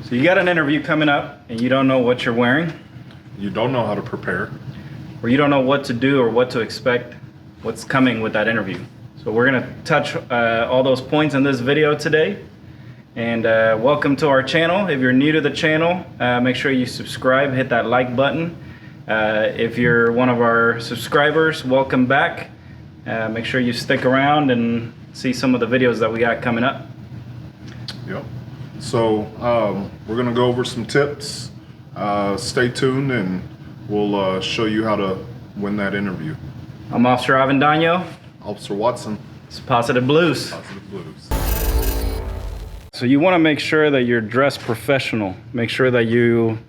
So you got an interview coming up and you don't know what you're wearing, You don't know how to prepare. or you don't know what to do or what to expect, what's coming with that interview. So we're gonna touch all those points in this video today. And welcome to our channel. If you're new to the channel, make sure you subscribe, hit that like button. If you're one of our subscribers, welcome back. Make sure you stick around and see some of the videos that we got coming up. Yep. So we're gonna go over some tips. Stay tuned and we'll show you how to win that interview. I'm Officer Avendano. Officer Watson, It's Positive Blues. Positive Blues. So you want to make sure that you're dressed professional. Make sure that you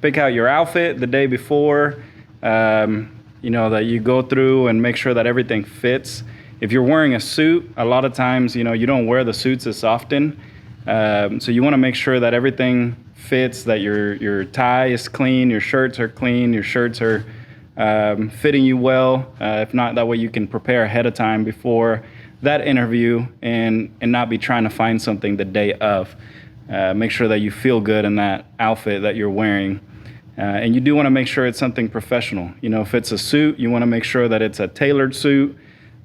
pick out your outfit the day before. That you go through and make sure that everything fits. If you're wearing a suit, a lot of times, you don't wear the suits as often. So you want to make sure that everything fits, that your tie is clean, your shirts are clean, your shirts are fitting you well. If not, that way you can prepare ahead of time before that interview and not be trying to find something the day of. Make sure that you feel good in that outfit that you're wearing. And you do want to make sure it's something professional. If it's a suit, you want to make sure that it's a tailored suit.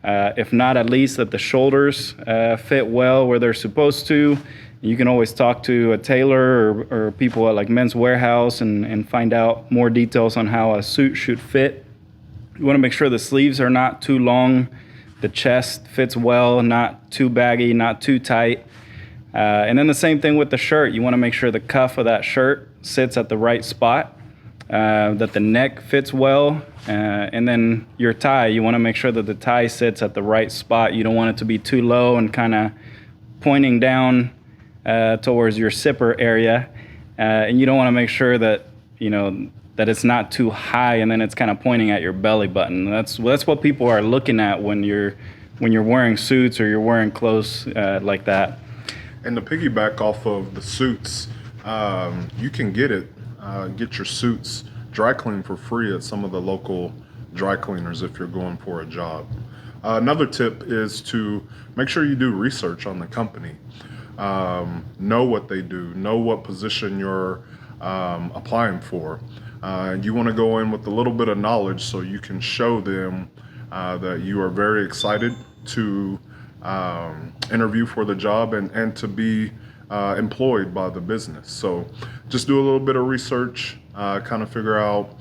If not, at least that the shoulders fit well where they're supposed to. You can always talk to a tailor or people at like Men's Warehouse and find out more details on how a suit should fit. You want to make sure the sleeves are not too long, the chest fits well, not too baggy, not too tight. And then the same thing with the shirt. You want to make sure the cuff of that shirt sits at the right spot, that the neck fits well. And then your tie, you want to make sure that the tie sits at the right spot. You don't want it to be too low and kind of pointing down towards your zipper area. And you don't want to make sure that, that it's not too high and then it's kind of pointing at your belly button. That's what people are looking at when you're wearing suits or you're wearing clothes like that. And to piggyback off of the suits, you can get your suits dry cleaned for free at some of the local dry cleaners if you're going for a job. Another tip is to make sure you do research on the company. Know what they do, know what position you're applying for. You want to go in with a little bit of knowledge so you can show them that you are very excited to interview for the job and to be employed by the business. So just do a little bit of research, kind of figure out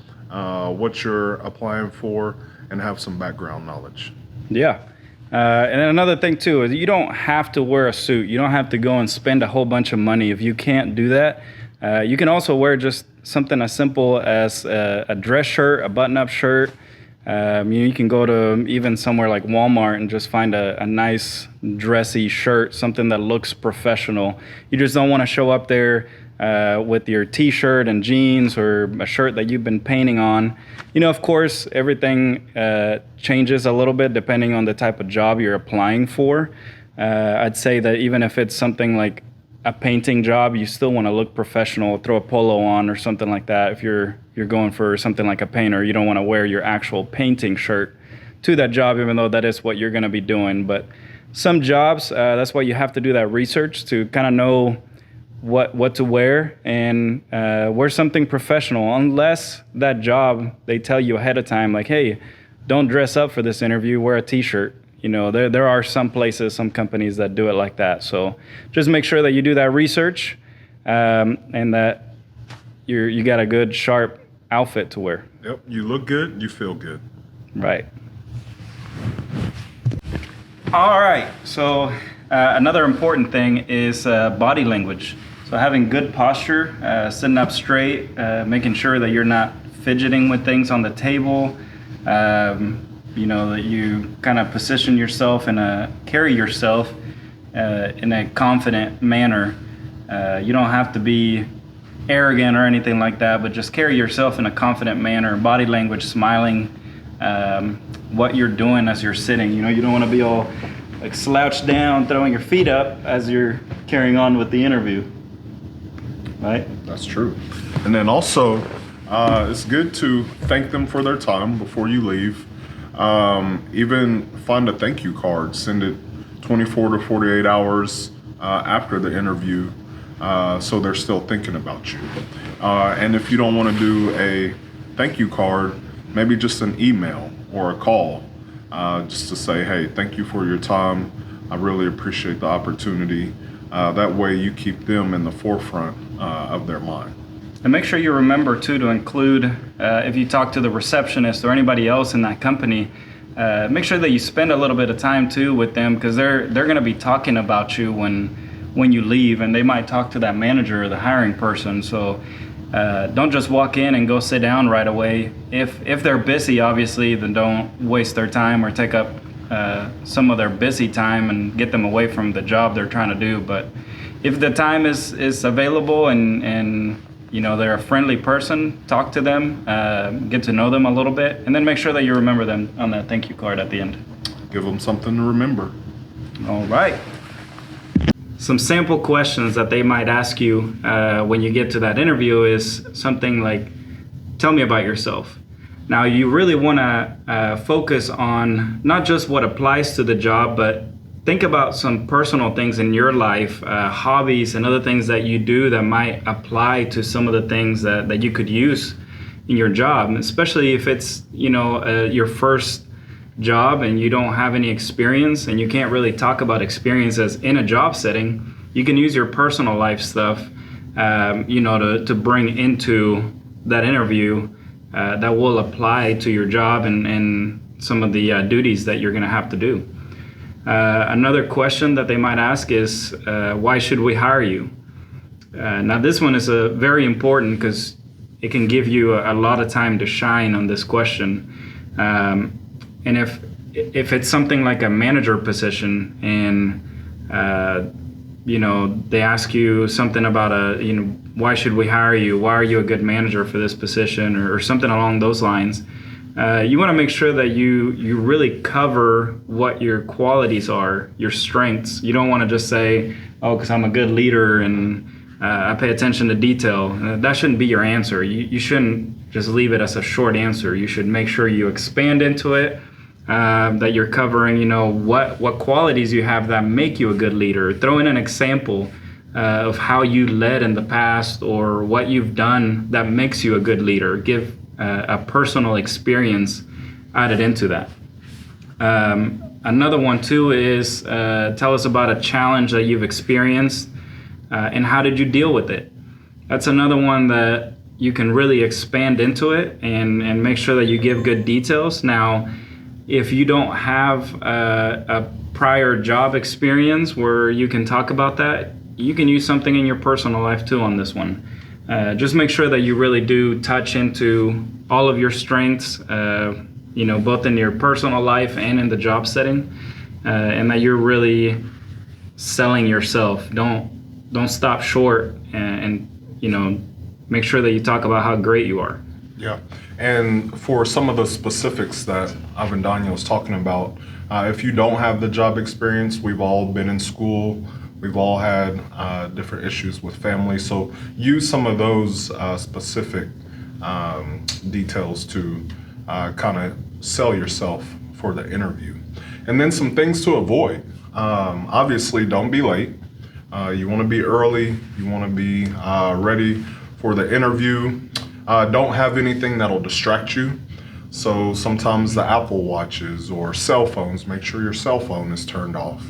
what you're applying for and have some background knowledge. Yeah. And then another thing too is you don't have to wear a suit. You don't have to go and spend a whole bunch of money if you can't do that. You can also wear just something as simple as a dress shirt, a button-up shirt. You can go to even somewhere like Walmart and just find a nice dressy shirt, something that looks professional. You just don't want to show up there with your t-shirt and jeans or a shirt that you've been painting on. Of course, everything changes a little bit depending on the type of job you're applying for. I'd say that even if it's something like a painting job, you still want to look professional, throw a polo on or something like that. If you're going for something like a painter, you don't want to wear your actual painting shirt to that job, even though that is what you're going to be doing. But some jobs, that's why you have to do that research to kind of know what to wear and wear something professional, unless that job they tell you ahead of time, like, hey, don't dress up for this interview, wear a t-shirt. There are some places, some companies that do it like that. So just make sure that you do that research and that you got a good, sharp outfit to wear. Yep, you look good, you feel good. Right. All right, so another important thing is body language. So having good posture, sitting up straight, making sure that you're not fidgeting with things on the table, that you kind of position yourself and carry yourself in a confident manner. You don't have to be arrogant or anything like that, but just carry yourself in a confident manner. Body language, smiling, what you're doing as you're sitting. You don't want to be all like slouched down, throwing your feet up as you're carrying on with the interview. Right? That's true. And then also, it's good to thank them for their time before you leave. Even find a thank you card, send it 24 to 48 hours after the interview so they're still thinking about you. And if you don't want to do a thank you card, maybe just an email or a call, just to say, hey, thank you for your time. I really appreciate the opportunity. That way you keep them in the forefront of their mind. And make sure you remember too to include, if you talk to the receptionist or anybody else in that company, make sure that you spend a little bit of time too with them, because they're going to be talking about you when you leave, and they might talk to that manager or the hiring person. So don't just walk in and go sit down right away. If they're busy, obviously, then don't waste their time or take up some of their busy time and get them away from the job they're trying to do. But if the time is available and you know they're a friendly person, talk to them, get to know them a little bit, and then make sure that you remember them on that thank you card at the end. Give them something to remember. All right. Some sample questions that they might ask you when you get to that interview is something like, tell me about yourself. Now, you really want to focus on not just what applies to the job, but think about some personal things in your life, hobbies and other things that you do that might apply to some of the things that you could use in your job, especially if it's, you know, your first job and you don't have any experience and you can't really talk about experiences in a job setting. You can use your personal life stuff, you know, to bring into that interview that will apply to your job and some of the duties that you're going to have to do. Another question that they might ask is, why should we hire you? Now this one is very important because it can give you a lot of time to shine on this question. And if it's something like a manager position and you know they ask you something about you know, why should we hire you? Why are you a good manager for this position, or something along those lines? You want to make sure that you really cover what your qualities are, your strengths. You don't want to just say, oh, because I'm a good leader and I pay attention to detail. That shouldn't be your answer. You shouldn't just leave it as a short answer. You should make sure you expand into it, that you're covering, you know, what qualities you have that make you a good leader. Throw in an example of how you led in the past or what you've done that makes you a good leader. Give a personal experience added into that. Another one too is tell us about a challenge that you've experienced and how did you deal with it. That's another one that you can really expand into it and make sure that you give good details. Now, if you don't have a prior job experience where you can talk about that, you can use something in your personal life too on this one. Just make sure that you really do touch into all of your strengths, you know, both in your personal life and in the job setting, and that you're really selling yourself. Don't stop short, and you know, make sure that you talk about how great you are. Yeah, and for some of the specifics that Avendaño was talking about, if you don't have the job experience, we've all been in school. We've all had different issues with family, so use some of those specific details to kind of sell yourself for the interview. And then some things to avoid. Obviously, don't be late. You want to be early. You want to be ready for the interview. Don't have anything that'll distract you. So sometimes the Apple Watches or cell phones, make sure your cell phone is turned off.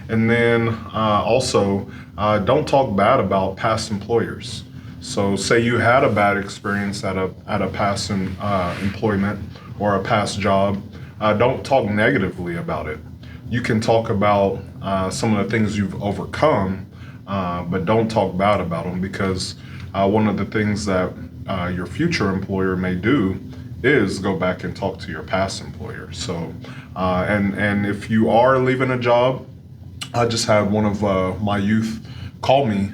And then also, don't talk bad about past employers. So say you had a bad experience at a past employment or a past job, don't talk negatively about it. You can talk about some of the things you've overcome, but don't talk bad about them, because one of the things that your future employer may do is go back and talk to your past employer. So, and if you are leaving a job, I just had one of my youth call me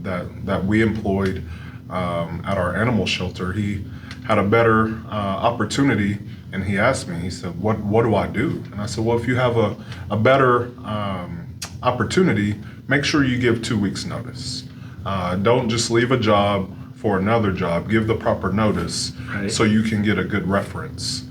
that we employed at our animal shelter. He had a better opportunity, and he asked me, he said, what do I do? And I said, well, if you have a better opportunity, make sure you give 2 weeks notice. Don't just leave a job for another job. Give the proper notice, right, so you can get a good reference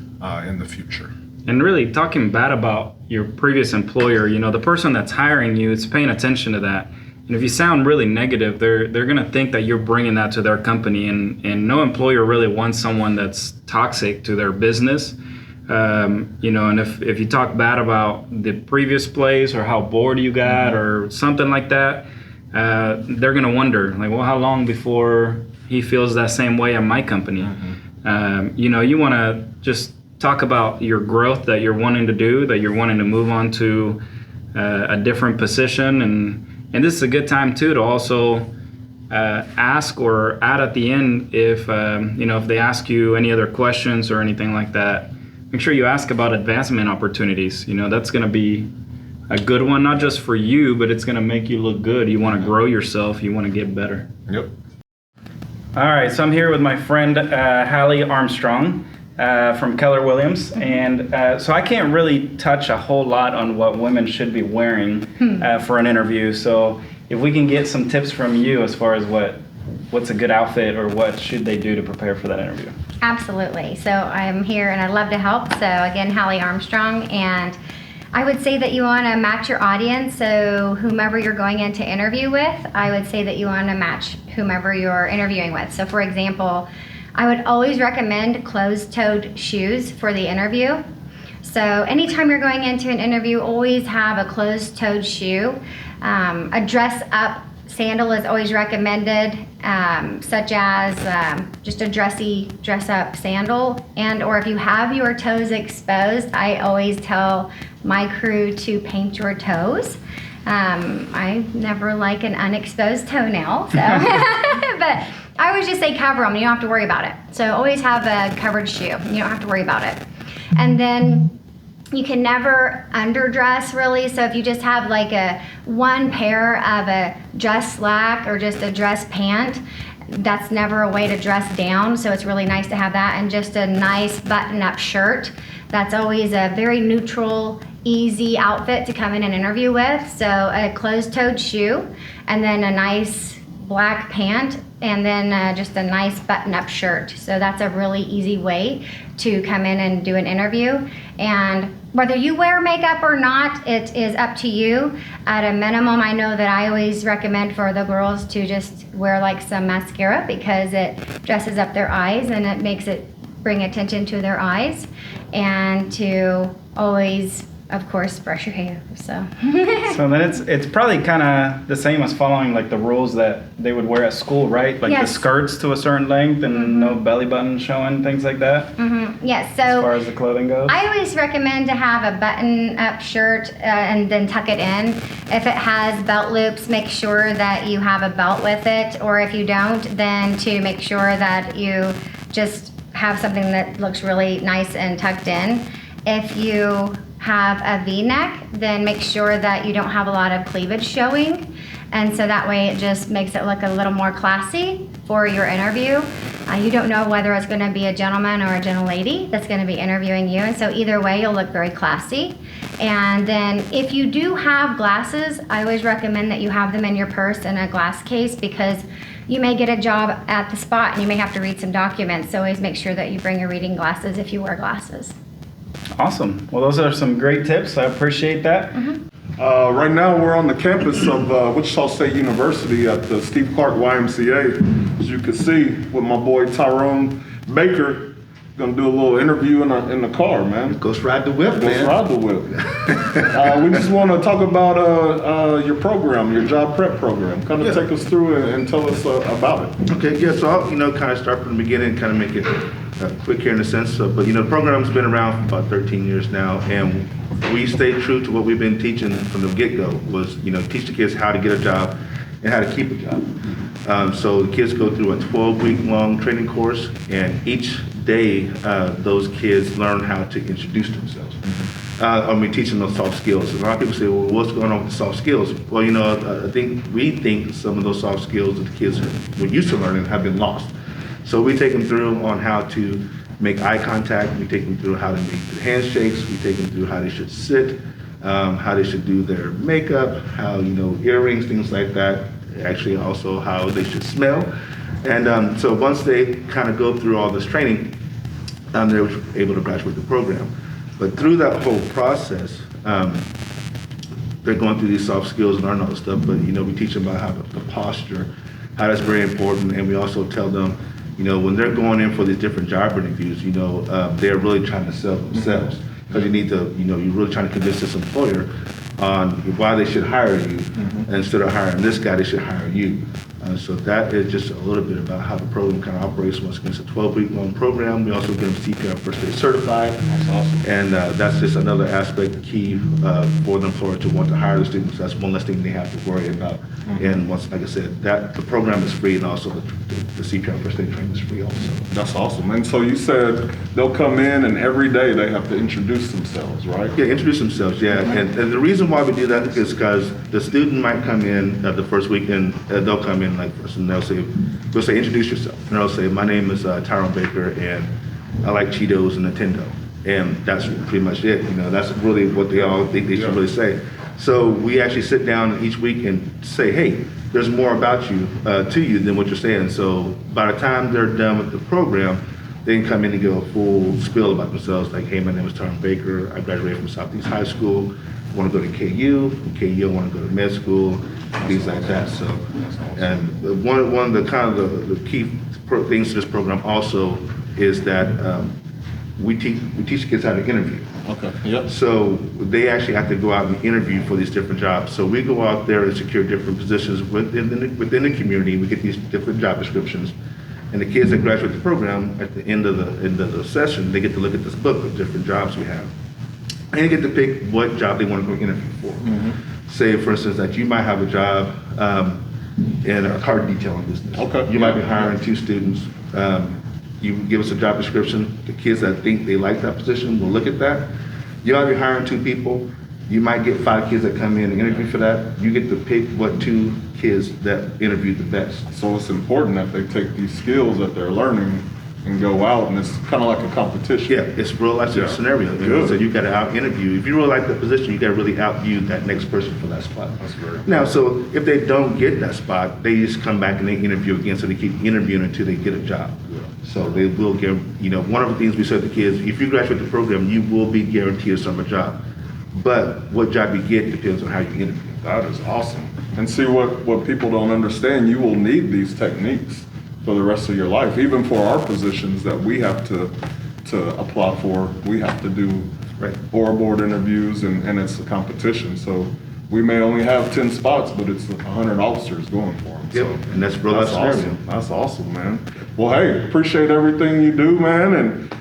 in the future. And really talking bad about your previous employer, you know, the person that's hiring you is paying attention to that. And if you sound really negative, they're going to think that you're bringing that to their company, and no employer really wants someone that's toxic to their business. You know, and if you talk bad about the previous place or how bored you got or something like that, they're going to wonder, like, well, how long before he feels that same way at my company? You know, you want to just talk about your growth that you're wanting to do, that you're wanting to move on to a different position, and this is a good time too to also ask or add at the end if you know, if they ask you any other questions or anything like that. Make sure you ask about advancement opportunities. You know, that's going to be a good one, not just for you, but it's going to make you look good. You want to grow yourself. You want to get better. Yep. All right, so I'm here with my friend Hallie Armstrong from Keller Williams, and so I can't really touch a whole lot on what women should be wearing for an interview. So if we can get some tips from you as far as what's a good outfit or what should they do to prepare for that interview. Absolutely. So I'm here and I'd love to help. So again, Hallie Armstrong, and I would say that you want to match your audience. So whomever you're going in to interview with, I would say that you want to match whomever you're interviewing with. So for example, I would always recommend closed-toed shoes for the interview. So anytime you're going into an interview, always have a closed-toed shoe. A dress-up sandal is always recommended, such as just a dress-up sandal. And or if you have your toes exposed, I always tell my crew to paint your toes. I never like an unexposed toenail, so but I always just say cover them. You don't have to worry about it. So always have a covered shoe. You don't have to worry about it. And then you can never underdress really. So if you just have like one pair of a dress slack or just a dress pant, that's never a way to dress down. So it's really nice to have that, and just a nice button-up shirt. That's always a very neutral, easy outfit to come in an interview with. So a closed-toed shoe, and then a nice black pant, and then just a nice button-up shirt. So that's a really easy way to come in and do an interview. And whether you wear makeup or not, it is up to you. At a minimum, I know that I always recommend for the girls to just wear like some mascara, because it dresses up their eyes and it makes it bring attention to their eyes. And to always, of course, brush your hair. So So then it's probably kind of the same as following like the rules that they would wear at school, right? Like Yes. the skirts to a certain length and no belly button showing, things like that. yes, As far so as the clothing goes. I always recommend to have a button-up shirt and then tuck it in. If it has belt loops, make sure that you have a belt with it, or if you don't, then to make sure that you just have something that looks really nice and tucked in. If you have a V-neck, then make sure that you don't have a lot of cleavage showing, and so that way it just makes it look a little more classy for your interview. You don't know whether it's going to be a gentleman or a gentle lady that's going to be interviewing you, and so either way you'll look very classy. And then if you do have glasses, I always recommend that you have them in your purse in a glass case, because you may get a job at the spot and you may have to read some documents, so always make sure that you bring your reading glasses if you wear glasses. Awesome. Well, those are some great tips. I appreciate that. Right now, we're on the campus of Wichita State University at the Steve Clark YMCA. As you can see, with my boy Tyrone Baker, gonna do a little interview in the car, man. Ghost ride the whip, Let's man. ride the whip. We just want to talk about your program, your job prep program. Kind of take us through it and tell us about it. Okay, yeah, so I'll, kind of start from the beginning, kind of make it quick here in a sense. But, the program's been around for about 13 years now, and we stayed true to what we've been teaching from the get-go, was, teach the kids how to get a job and how to keep a job. So the kids go through a 12-week-long training course, and each day those kids learn how to introduce themselves. Teach them those soft skills. A lot of people say, well, what's going on with the soft skills? Well, we think some of those soft skills that the kids were used to learning have been lost. So we take them through on how to make eye contact. We take them through how to make the handshakes. We take them through how they should sit, how they should do their makeup, how, earrings, things like that. Actually, also how they should smell. And so once they kind of go through all this training, they're able to graduate the program. But through that whole process, they're going through these soft skills and learning all this stuff, but, you know, we teach them about how the posture, how that's very important, and we also tell them, you know, when they're going in for these different job interviews, you know, they're really trying to sell themselves, because you need to, you know, you're really trying to convince this employer on why they should hire you. Instead of hiring this guy, they should hire you. So that is just a little bit about how the program kind of operates. Once again, it's a 12-week long program. We also get them CPR First Aid certified. That's awesome. And that's just another aspect key for the employer to want to hire the students. That's one less thing they have to worry about. And once, like I said, that the program is free, and also the CPR First Aid training is free also. That's awesome. And so you said they'll come in and every day they have to introduce themselves, right? Yeah, introduce themselves, yeah. And the reason why we do that is because the student might come in the first week, and they'll come in like first, and we'll say, introduce yourself. And they'll say, my name is Tyrone Baker, and I like Cheetos and Nintendo. And that's pretty much it. You know, that's really what they all think they should really say. So we actually sit down each week and say, hey, there's more about you, to you than what you're saying. So by the time they're done with the program, they can come in and give a full spiel about themselves, like, hey, my name is Tyrone Baker. I graduated from Southeast High School. I want to go to KU. From KU, I want to go to med school, things like that. So, and one of the kind of the key things to this program also is that we teach kids how to interview. Okay. Yep. So they actually have to go out and interview for these different jobs. So we go out there and secure different positions within the community. We get these different job descriptions, and the kids that graduate the program at the end of the session, they get to look at this book of different jobs we have, and they get to pick what job they want to go interview for. Say, for instance, that you might have a job in a car detailing business. Okay. You might be hiring 2 students. You give us a job description. The kids that think they like that position will look at that. You might be hiring 2 people. You might get 5 kids that come in and interview for that. You get to pick what 2 kids that interviewed the best. So it's important that they take these skills that they're learning and go out, and it's kind of like a competition. Yeah, it's real life scenario. You know? Good. So you got to out interview. If you really like the position, you got to really outview that next person for that spot. That's very cool. Now, so if they don't get that spot, they just come back and they interview again. So they keep interviewing until they get a job. Yeah. So they will get, you know, one of the things we said to kids, if you graduate the program, you will be guaranteed a summer job. But what job you get depends on how you interview. That is awesome. And see, what people don't understand, you will need these techniques for the rest of your life. Even for our positions that we have to apply for, we have to do board interviews, and it's a competition. So we may only have 10 spots, but it's 100 officers going for them. So Yep, and that's real life scenario. awesome. That's awesome, man. Well, hey, appreciate everything you do, man. And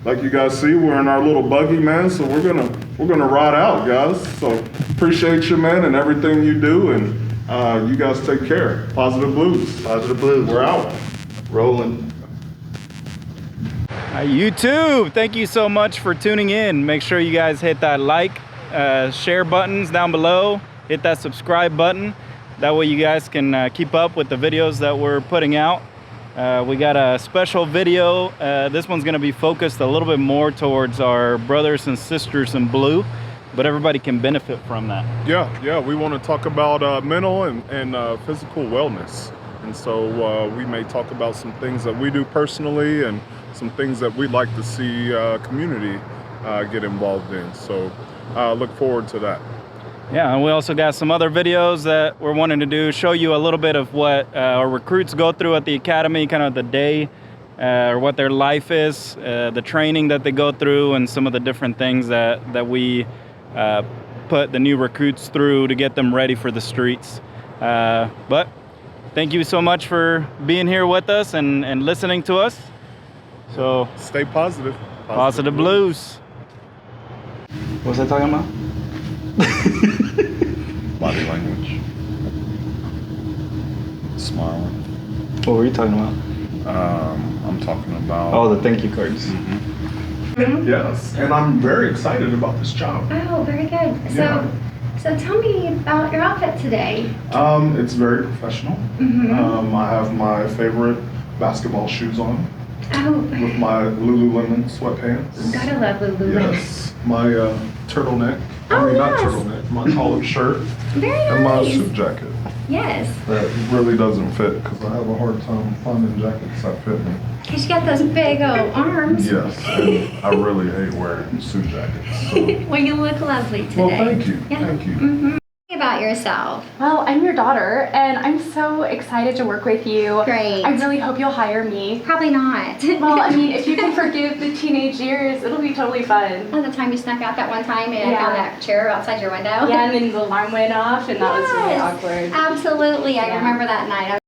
like you guys see, we're in our little buggy, man. So we're gonna ride out, guys. So appreciate you, man, and everything you do. And you guys take care. Positive Blues. Positive Blues. We're out. Rolling. Hi, YouTube, thank you so much for tuning in. Make sure you guys hit that like, share buttons down below. Hit that subscribe button. That way you guys can keep up with the videos that we're putting out. We got a special video. This one's gonna be focused a little bit more towards our brothers and sisters in blue, but everybody can benefit from that. Yeah, we want to talk about mental and physical wellness. And so we may talk about some things that we do personally and some things that we'd like to see community get involved in. So look forward to that. Yeah, and we also got some other videos that we're wanting to do, show you a little bit of what our recruits go through at the academy, kind of the day, or what their life is, the training that they go through, and some of the different things that we put the new recruits through to get them ready for the streets. But thank you so much for being here with us and listening to us. So Stay positive. Positive Blues. What was I talking about? Body language. Smiling. What were you talking about? I'm talking about. Oh, the thank you cards. Yes, and I'm very excited about this job. Oh, very good. Yeah. So tell me about your outfit today. It's very professional. I have my favorite basketball shoes on Oh, with my Lululemon sweatpants. gotta love Lululemon. Yes, my turtleneck. Oh, Not yes. turtleneck, my collared shirt Very and my nice. suit jacket. Yes. that really doesn't fit because I have a hard time finding jackets that fit me. Because you got those big old arms. Yes, and I really hate wearing suit jackets. So. Well, you look lovely today. Well, thank you. Yeah. Thank you. Tell me about yourself. Well, I'm your daughter, and I'm so excited to work with you. Great. I really hope you'll hire me. Probably not. Well, I mean, if you can forgive the teenage years, it'll be totally fun. Oh, the time you snuck out that one time and I Yeah. found that chair outside your window. Yeah, and then the alarm went off, and that was really Yes. awkward. Absolutely. I Yeah. remember that night.